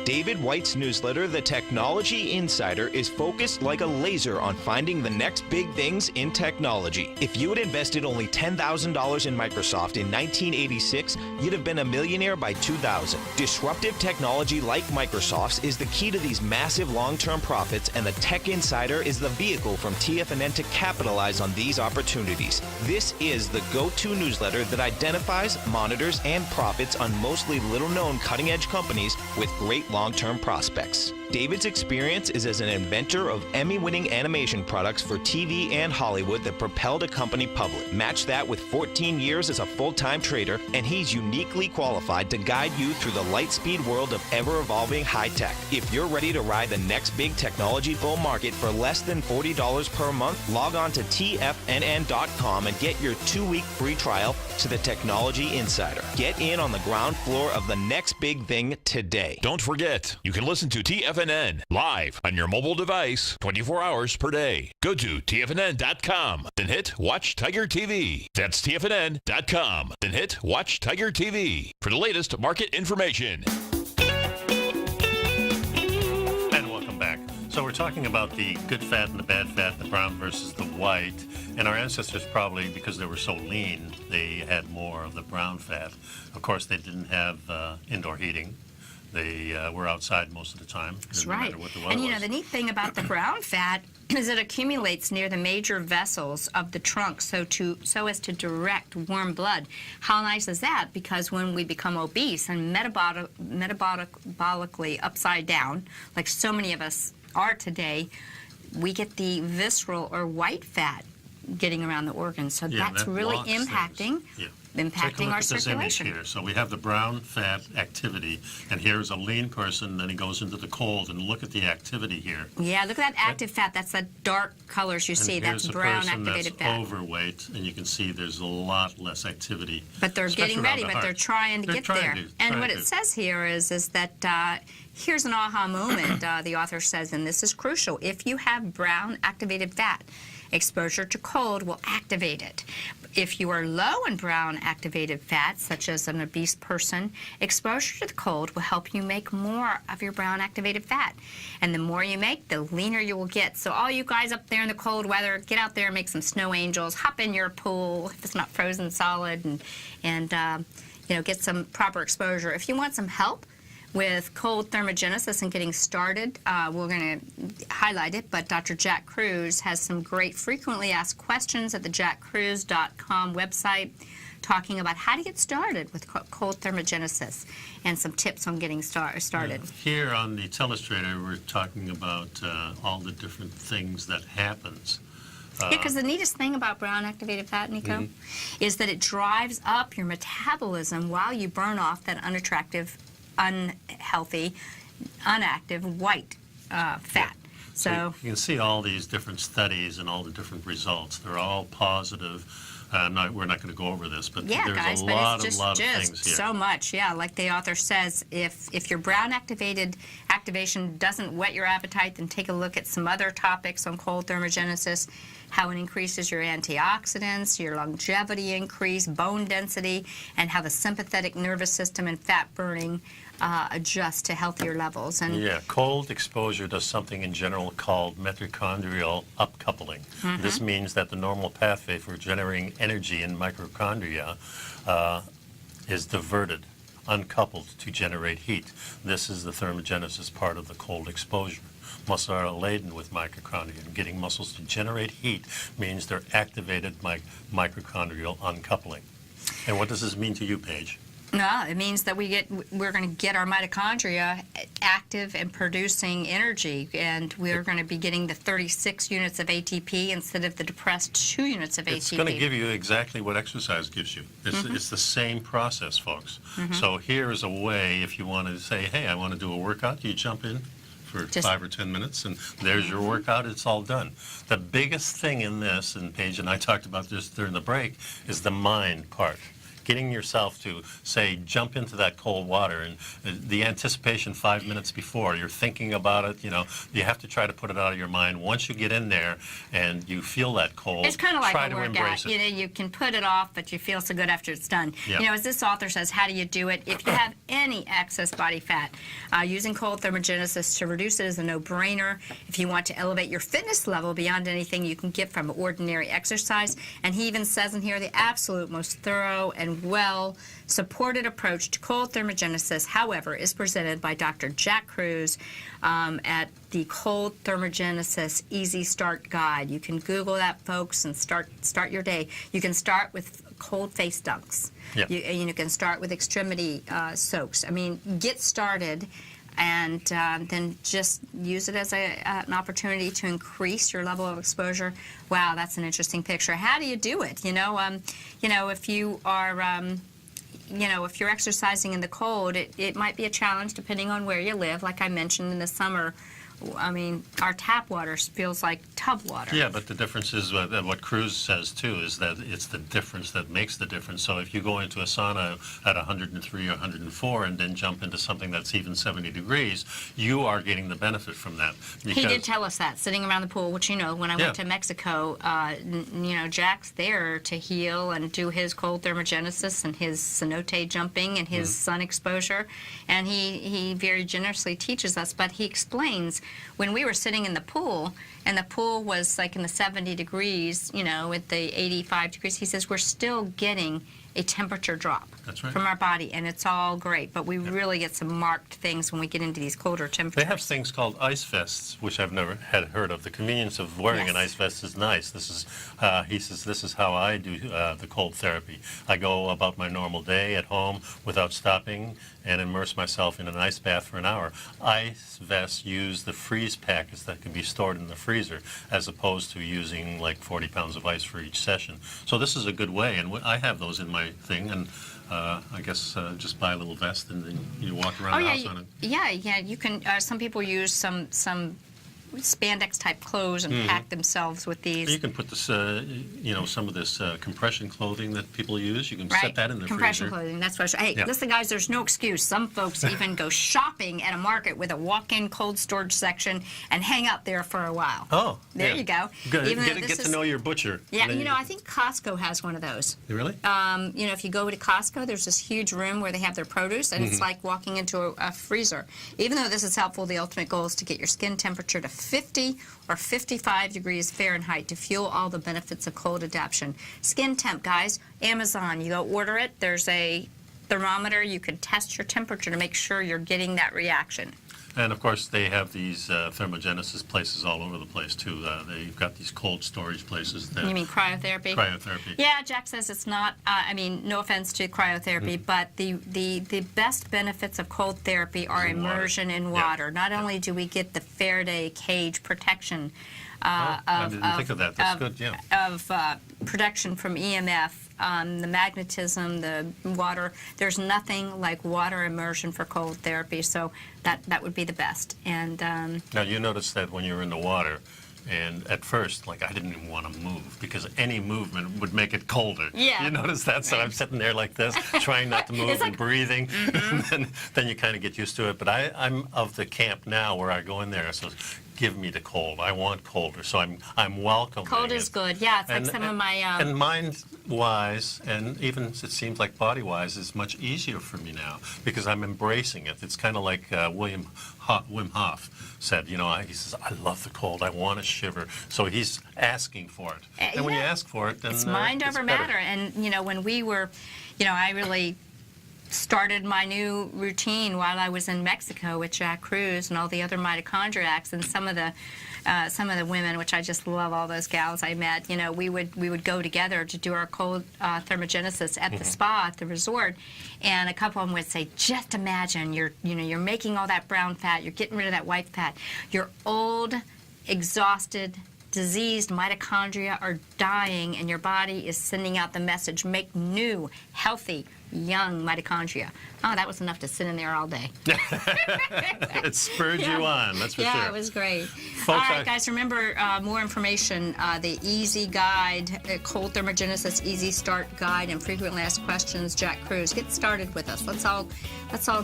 David White's newsletter, The Technology Insider, is focused like a laser on finding the next big things in technology. If you had invested only $10,000 in Microsoft in 1986, you'd have been a millionaire by 2000. Disruptive technology like Microsoft's is the key to these massive long-term profits, and the Tech Insider is the vehicle from TFNN to capitalize on these opportunities. This is the go-to newsletter that identifies, monitors, and profits on mostly little-known cutting-edge companies with great long-term prospects. David's experience is as an inventor of Emmy-winning animation products for TV and Hollywood that propelled a company public. Match that with 14 years as a full-time trader, and he's uniquely qualified to guide you through the light-speed world of ever-evolving high-tech. If you're ready to ride the next big technology bull market for less than $40 per month, log on to TFNN.com and get your 2-week free trial to the Technology Insider. Get in on the ground floor of the next big thing today. Don't forget, you can listen to TFNN live on your mobile device 24 hours per day. Go to TFNN.com, then hit Watch Tiger TV. That's TFNN.com, then hit Watch Tiger TV for the latest market information. And welcome back. So we're talking about the good fat and the bad fat, the brown versus the white. And our ancestors probably, because they were so lean, they had more of the brown fat. Of course, they didn't have indoor heating. They were outside most of the time. That's no right. matter what the weather And you know, was. the neat thing about the brown fat is it accumulates near the major vessels of the trunk so as to direct warm blood. How nice is that? Because when we become obese and metabolically upside down, like so many of us are today, we get the visceral or white fat getting around the organs. So Yeah, that's that really blocks impacting. things. Yeah. Take a Impacting look our at this circulation. image here. So we have the brown fat activity, and here's a lean person, then he goes into the cold, and look at the activity here. Yeah, look at that active fat. That's the dark colors you see. And That's here's a brown person activated that's fat. overweight, and you can see there's a lot less activity. But they're especially getting around ready, the but heart. they're trying to They're get trying there. to, And trying what to. it says here is that here's an aha moment, the author says, and this is crucial. If you have brown activated fat, exposure to cold will activate it. If you are low in brown activated fat, such as an obese person, exposure to the cold will help you make more of your brown activated fat. And the more you make, the leaner you will get. So all you guys up there in the cold weather, get out there and make some snow angels, hop in your pool if it's not frozen solid, and you know, get some proper exposure. If you want some help with cold thermogenesis and getting started, we're going to highlight it, but Dr. Jack Kruse has some great frequently asked questions at the jackkruse.com website talking about how to get started with cold thermogenesis and some tips on getting started. Here on the telestrator, we're talking about all the different things that happens. Yeah, because the neatest thing about brown activated fat, Nico, is that it drives up your metabolism while you burn off that unattractive, unhealthy, unactive white fat. So you can see all these different studies and all the different results. They're all positive. We're not going to go over this, but yeah, there's guys, a but lot it's of just things here. so much. Yeah, like the author says, if your brown activation doesn't whet your appetite, then take a look at some other topics on cold thermogenesis, how it increases your antioxidants, your longevity increase, bone density, and how the sympathetic nervous system and fat burning adjust to healthier levels. And yeah, cold exposure does something in general called mitochondrial upcoupling. This means that the normal pathway for generating energy in mitochondria is diverted, uncoupled to generate heat. This is the thermogenesis part of the cold exposure. Muscles are laden with mitochondria, and getting muscles to generate heat means they're activated mitochondrial uncoupling. And what does this mean to you, Paige? No, it means that we're going to get our mitochondria active and producing energy, and we're going to be getting the 36 units of ATP instead of the depressed 2 units of ATP. It's going to give you exactly what exercise gives you. It's the same process, folks. So here is a way, if you want to say, hey, I want to do a workout, you jump in for 5 or 10 minutes, and there's your workout. It's all done. The biggest thing in this, and Paige and I talked about this during the break, is the mind part. Getting yourself to, say, jump into that cold water, and the anticipation 5 minutes before, you're thinking about it, you have to try to put it out of your mind. Once you get in there and you feel that cold, it's kind of like try a to workout. embrace it. You can put it off, but you feel so good after it's done. Yep. As this author says, how do you do it? If you have any excess body fat, using cold thermogenesis to reduce it is a no-brainer. If you want to elevate your fitness level beyond anything you can get from ordinary exercise, and he even says in here, the absolute most thorough and well-supported approach to cold thermogenesis, however, is presented by Dr. Jack Kruse at the Cold Thermogenesis Easy Start Guide. You can Google that, folks, and start your day. You can start with cold face dunks. Yep. You can start with extremity soaks. I mean, get started, and then just use it as an opportunity to increase your level of exposure. Wow, that's an interesting picture. How do you do it? If you are, if you're exercising in the cold, it might be a challenge depending on where you live. Like I mentioned, in the summer, I mean, our tap water feels like tub water. Yeah, but the difference is what Kruse says, too, is that it's the difference that makes the difference. So if you go into a sauna at 103 or 104 and then jump into something that's even 70 degrees, you are getting the benefit from that. He did tell us that, sitting around the pool, which, when I went to Mexico, Jack's there to heal and do his cold thermogenesis and his cenote jumping and his sun exposure. And he very generously teaches us, but he explains when we were sitting in the pool, and the pool was like in the 70 degrees, with the 85 degrees, he says we're still getting a temperature drop from our body, and it's all great, but we really get some marked things when we get into these colder temperatures. They have things called ice vests, which I've never had heard of. The convenience of wearing an ice vest is nice. This is, he says, this is how I do the cold therapy. I go about my normal day at home without stopping and immerse myself in an ice bath for an hour. Ice vests use the freeze packets that can be stored in the freezer, as opposed to using like 40 pounds of ice for each session. So this is a good way, and I have those in my thing, and I guess just buy a little vest and then you walk around the house on it. Yeah, you can. Some people use some spandex type clothes and pack themselves with these. You can put this, some of this compression clothing that people use. You can set that in the compression freezer. clothing. That's what. Hey, listen, guys. There's no excuse. Some folks even go shopping at a market with a walk-in cold storage section and hang out there for a while. Oh, there you go. Good. Get to know your butcher. Yeah, I think Costco has one of those. Really? If you go to Costco, there's this huge room where they have their produce, and it's like walking into a freezer. Even though this is helpful, the ultimate goal is to get your skin temperature to 50 or 55 degrees Fahrenheit to fuel all the benefits of cold adaptation. Skin temp, guys, Amazon, you go order it. There's a thermometer. You can test your temperature to make sure you're getting that reaction. And, of course, they have these thermogenesis places all over the place, too. They've got these cold storage places. You mean cryotherapy? Cryotherapy. Yeah, Jack says it's not, no offense to cryotherapy, but the best benefits of cold therapy are immersion in water. Not only do we get the Faraday cage protection I didn't think of that. That's good, of protection from EMF, the magnetism, the water. There's nothing like water immersion for cold therapy, so that would be the best. And now you notice that when you're in the water, and at first, I didn't even want to move because any movement would make it colder. Yeah. You notice that? So I'm sitting there like this, trying not to move and breathing. And then you kind of get used to it. But I'm of the camp now where I go in there. So give me the cold. I want colder. So I'm welcoming cold is good. Yeah, it's like some of my... And mind-wise, and even it seems like body-wise, is much easier for me now because I'm embracing it. It's kind of like Wim Hof said, he says, I love the cold. I want to shiver. So he's asking for it. And when you ask for it, then it's mind over better. matter. And, when we were, I really started my new routine while I was in Mexico with Jack Kruse and all the other mitochondriacs, and some of the women, which I just love, all those gals I met. You know, we would go together to do our cold thermogenesis at the spa at the resort, and a couple of them would say, "Just imagine you're making all that brown fat, you're getting rid of that white fat, your old, exhausted, diseased mitochondria are dying, and your body is sending out the message: make new, healthy, young mitochondria." Oh, that was enough to sit in there all day. It spurred you on, that's for sure. Yeah, it was great. Folks, all right, guys, remember more information, the Easy Guide, Cold Thermogenesis Easy Start Guide, and Frequently Asked Questions, Jack Kruse. Get started with us. Let's all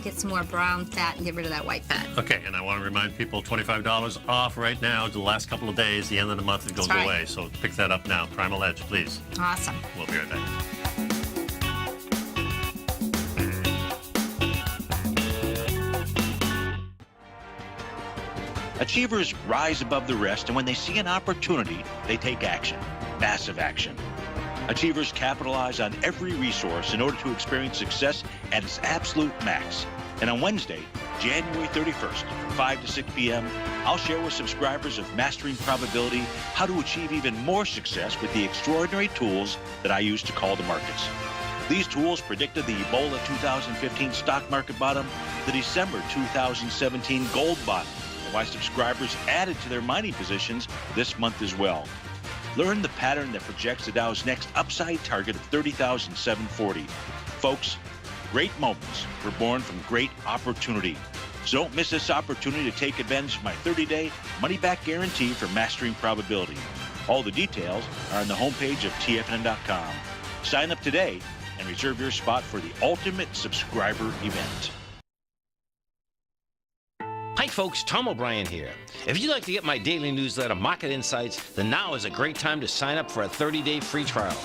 get some more brown fat and get rid of that white fat. Okay, and I want to remind people, $25 off right now to the last couple of days. The end of the month it goes away, so pick that up now. Primal Edge, please. Awesome. We'll be right back. Achievers rise above the rest, and when they see an opportunity, they take action. Massive action. Achievers capitalize on every resource in order to experience success at its absolute max. And on Wednesday, January 31st, from 5 to 6 p.m., I'll share with subscribers of Mastering Probability how to achieve even more success with the extraordinary tools that I use to call the markets. These tools predicted the Ebola 2015 stock market bottom, the December 2017 gold bottom, and why subscribers added to their mining positions this month as well. Learn the pattern that projects the Dow's next upside target of 30,740. Folks, great moments were born from great opportunity. So don't miss this opportunity to take advantage of my 30-day money-back guarantee for Mastering Probability. All the details are on the homepage of TFNN.com. Sign up today and reserve your spot for the ultimate subscriber event. Hi folks, Tom O'Brien here. If you'd like to get my daily newsletter, Market Insights, then now is a great time to sign up for a 30-day free trial.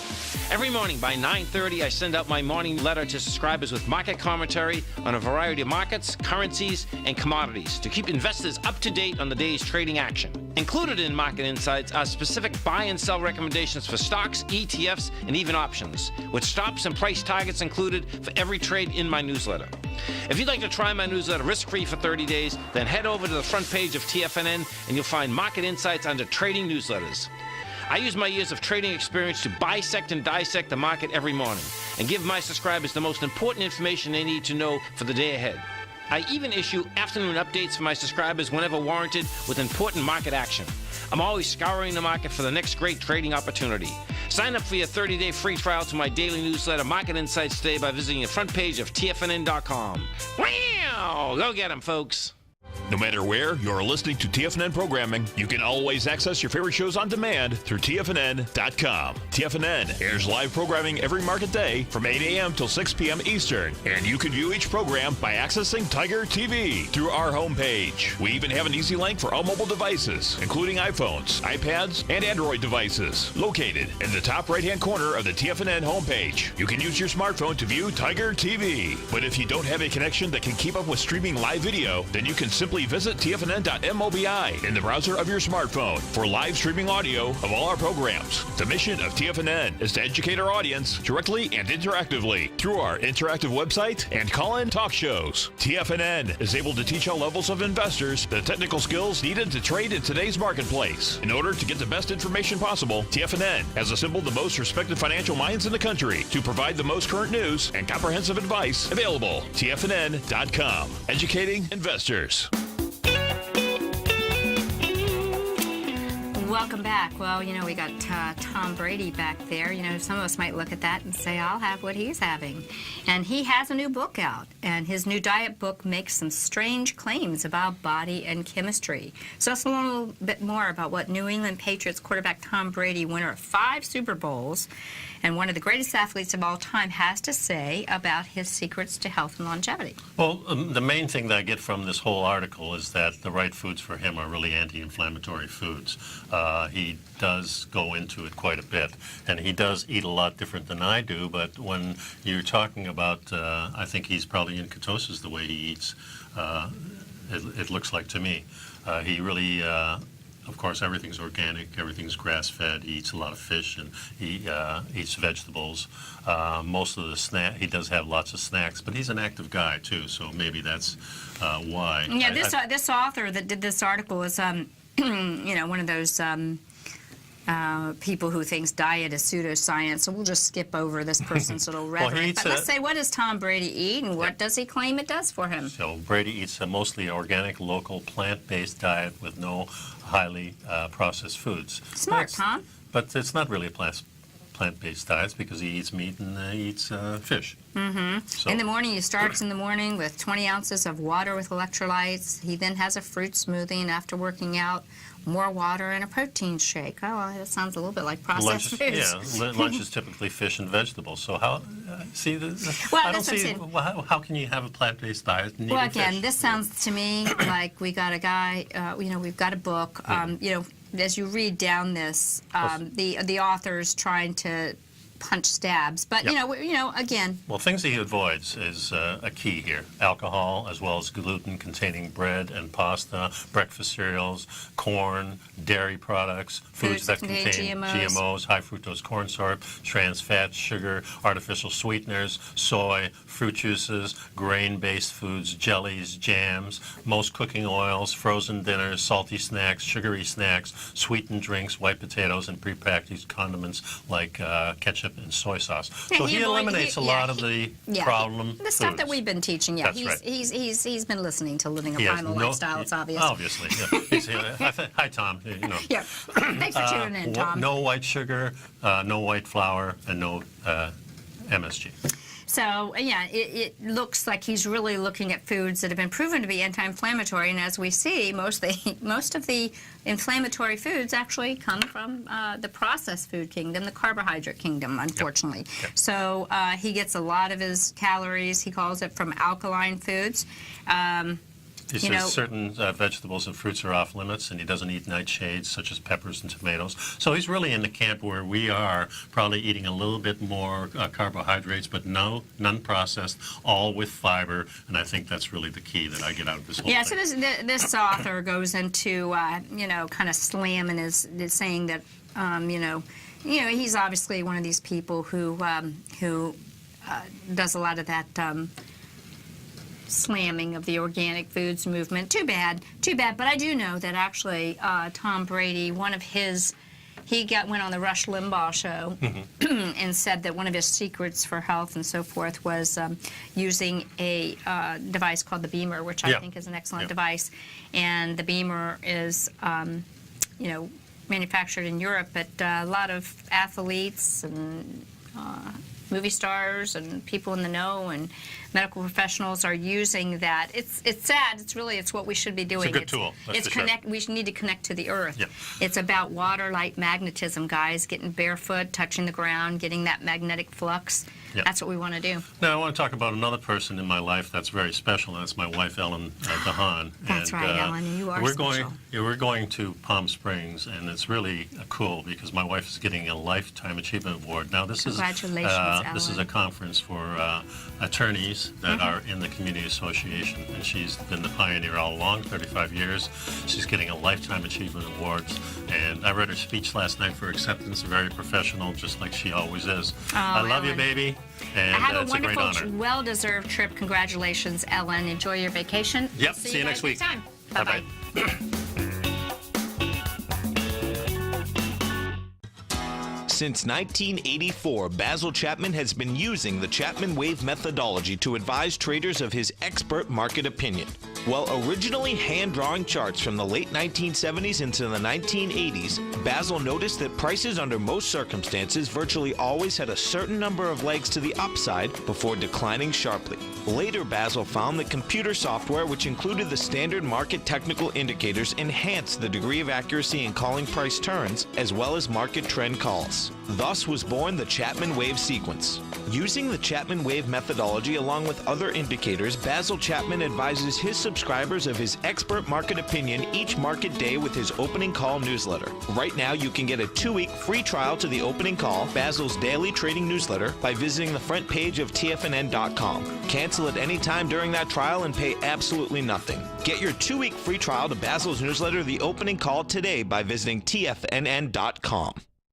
Every morning by 9:30, I send out my morning letter to subscribers with market commentary on a variety of markets, currencies, and commodities to keep investors up to date on the day's trading action. Included in Market Insights are specific buy and sell recommendations for stocks, ETFs, and even options, with stops and price targets included for every trade in my newsletter. If you'd like to try my newsletter risk-free for 30 days, then head over to the front page of TFNN and you'll find Market Insights under Trading Newsletters. I use my years of trading experience to bisect and dissect the market every morning and give my subscribers the most important information they need to know for the day ahead. I even issue afternoon updates for my subscribers whenever warranted with important market action. I'm always scouring the market for the next great trading opportunity. Sign up for your 30-day free trial to my daily newsletter, Market Insights, today by visiting the front page of TFNN.com. Wow! Go get 'em, folks. No matter where you're listening to TFNN programming, you can always access your favorite shows on demand through TFNN.com. TFNN airs live programming every market day from 8 a.m. till 6 p.m. Eastern, and you can view each program by accessing Tiger TV through our homepage. We even have an easy link for all mobile devices, including iPhones, iPads, and Android devices, located in the top right-hand corner of the TFNN homepage. You can use your smartphone to view Tiger TV, but if you don't have a connection that can keep up with streaming live video, then you can simply visit TFNN.mobi in the browser of your smartphone for live streaming audio of all our programs. The mission of TFNN is to educate our audience directly and interactively through our interactive website and call-in talk shows. TFNN is able to teach all levels of investors the technical skills needed to trade in today's marketplace. In order to get the best information possible, TFNN has assembled the most respected financial minds in the country to provide the most current news and comprehensive advice available. TFNN.com, educating investors. Welcome back. Well, you know, we got Tom Brady back there. You know, some of us might look at that and say, I'll have what he's having. And he has a new book out, and his new diet book makes some strange claims about body and chemistry. So let's learn a little bit more about what New England Patriots quarterback Tom Brady, winner of 5 Super Bowls, and one of the greatest athletes of all time, has to say about his secrets to health and longevity. Well, the main thing that I get from this whole article is that the right foods for him are really anti-inflammatory foods. He does go into it quite a bit, and he does eat a lot different than I do, but when you're talking about, I think he's probably in ketosis the way he eats, it looks like to me. He really of course, everything's organic, everything's grass-fed. He eats a lot of fish and he eats vegetables. Most of the he does have lots of snacks, but he's an active guy too, so maybe that's why. Yeah, this author that did this article is, one of those people who thinks diet is pseudoscience, so we'll just skip over this person's little rhetoric. But let's say, what does Tom Brady eat, and what does he claim it does for him? So Brady eats a mostly organic, local, plant-based diet with no highly processed foods. Smart, Tom. But it's not really a plant-based diet because he eats meat and he eats fish. Mm-hmm. So, in the morning, he starts in the morning with 20 ounces of water with electrolytes. He then has a fruit smoothie, and after working out, more water and a protein shake. Oh, well, that sounds a little bit like processed foods. Yeah, lunch is typically fish and vegetables. So how? See, well, I don't see how can you have a plant-based diet and eat again, fish? This sounds to me like we got a guy. We've got a book. As you read down this, the author's trying to punch stabs, but again. Well, things he avoids is a key here: alcohol, as well as gluten-containing bread and pasta, breakfast cereals, corn, dairy products, foods that contain GMOs, high fructose corn syrup, trans fat, sugar, artificial sweeteners, soy, fruit juices, grain-based foods, jellies, jams, most cooking oils, frozen dinners, salty snacks, sugary snacks, sweetened drinks, white potatoes, and prepackaged condiments like ketchup and soy sauce. Yeah, so he eliminates a lot of the problem the stuff that we've been teaching. Yeah, That's right. He's been listening to Living a Primal Lifestyle. It's obvious. Obviously, yeah. Hi, Tom. Yeah. Thanks for tuning in, Tom. No white sugar, no white flour, and no MSG. So, yeah, it looks like he's really looking at foods that have been proven to be anti-inflammatory, and as we see, most of the inflammatory foods actually come from the processed food kingdom, the carbohydrate kingdom, unfortunately. Yep. So he gets a lot of his calories, he calls it, from alkaline foods. He says certain vegetables and fruits are off limits, and he doesn't eat nightshades such as peppers and tomatoes. So he's really in the camp where we are, probably eating a little bit more carbohydrates, but none processed, all with fiber. And I think that's really the key that I get out of this whole thing. So this author goes into kind of slamming is saying that he's obviously one of these people who does a lot of that. Slamming of the organic foods movement. Too bad. But I do know that actually Tom Brady, went on the Rush Limbaugh show and said that one of his secrets for health and so forth was using a device called the Beamer, which I think is an excellent device. And the Beamer is, manufactured in Europe, but a lot of athletes and movie stars and people in the know and medical professionals are using that. It's sad. It's what we should be doing. It's a good tool. We need to connect to the earth. Yeah. It's about water, light, magnetism, guys. Getting barefoot, touching the ground, getting that magnetic flux. Yeah. That's what we want to do. Now I want to talk about another person in my life that's very special, and that's my wife, Ellen, the Haan. That's right, Ellen. You are special. We're going to Palm Springs, and it's really cool because my wife is getting a Lifetime Achievement Award. Now this Congratulations, is this is a conference for attorneys that are in the community association, and she's been the pioneer all along, 35 years. She's getting a Lifetime Achievement Awards, and I read her speech last night for acceptance, very professional, just like she always is. I love you, baby. And have it's a great honor. Well-deserved trip. Congratulations, Ellen. Enjoy your vacation. Yep. See you next week. Time. Bye-bye. Since 1984, Basil Chapman has been using the Chapman Wave methodology to advise traders of his expert market opinion. While originally hand-drawing charts from the late 1970s into the 1980s, Basil noticed that prices under most circumstances virtually always had a certain number of legs to the upside before declining sharply. Later, Basil found that computer software, which included the standard market technical indicators, enhanced the degree of accuracy in calling price turns, as well as market trend calls. Thus was born the Chapman Wave sequence. Using the Chapman Wave methodology along with other indicators, Basil Chapman advises his subscribers subscribers of his expert market opinion each market day with his Opening Call newsletter. Right now, you can get a 2-week free trial to the Opening Call, Basil's daily trading newsletter, by visiting the front page of TFNN.com. Cancel at any time during that trial and pay absolutely nothing. Get your 2-week free trial to Basil's newsletter, The Opening Call, today by visiting TFNN.com.